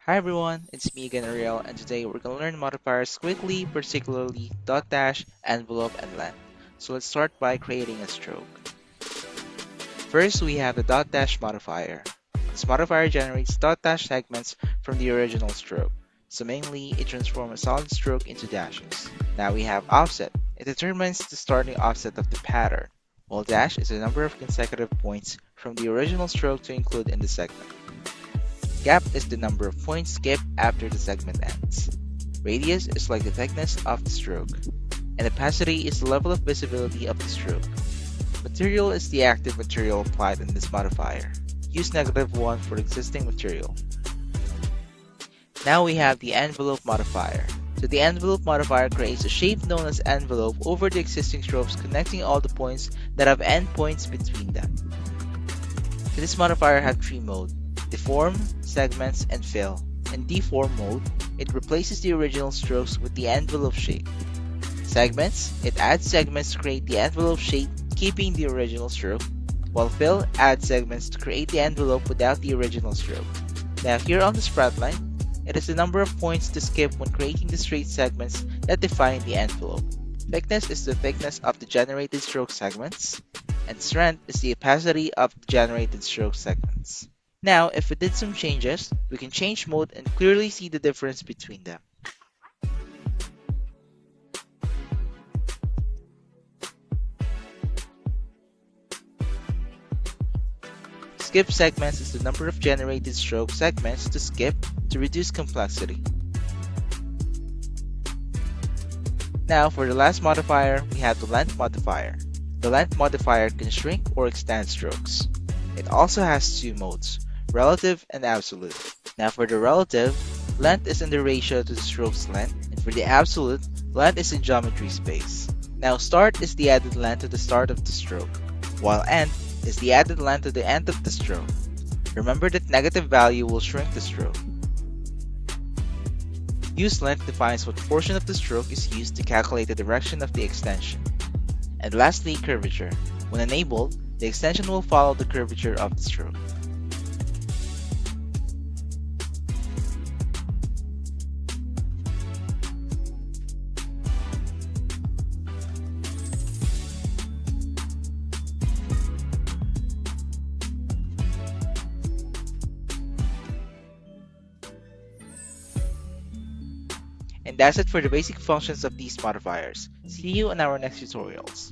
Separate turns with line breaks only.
Hi everyone, it's me again Ariel, and today we're going to learn modifiers quickly, particularly dot dash, envelope, and length. So let's start by creating a stroke. First we have the dot dash modifier. This modifier generates dot dash segments from the original stroke. So mainly it transforms a solid stroke into dashes. Now we have offset. It determines the starting offset of the pattern, while dash is the number of consecutive points from the original stroke to include in the segment. Gap is the number of points skipped after the segment ends. Radius is like the thickness of the stroke. And opacity is the level of visibility of the stroke. Material is the active material applied in this modifier. Use -1 for existing material. Now we have the envelope modifier. So the envelope modifier creates a shape known as envelope over the existing strokes, connecting all the points that have endpoints between them. So this modifier has 3 modes: deform, segments, and fill. In deform mode, it replaces the original strokes with the envelope shape. Segments, it adds segments to create the envelope shape, keeping the original stroke, while fill adds segments to create the envelope without the original stroke. Now here on the spratline, it is the number of points to skip when creating the straight segments that define the envelope. Thickness is the thickness of the generated stroke segments, and strength is the opacity of the generated stroke segments. Now, if we did some changes, we can change mode and clearly see the difference between them. Skip segments is the number of generated stroke segments to skip to reduce complexity. Now, for the last modifier, we have the length modifier. The length modifier can shrink or extend strokes. It also has 2 modes: relative and absolute. Now for the relative, length is in the ratio to the stroke's length, and for the absolute, length is in geometry space. Now start is the added length to the start of the stroke, while end is the added length to the end of the stroke. Remember that negative value will shrink the stroke. Use length defines what portion of the stroke is used to calculate the direction of the extension. And lastly, curvature. When enabled, the extension will follow the curvature of the stroke. And that's it for the basic functions of these modifiers. See you in our next tutorials.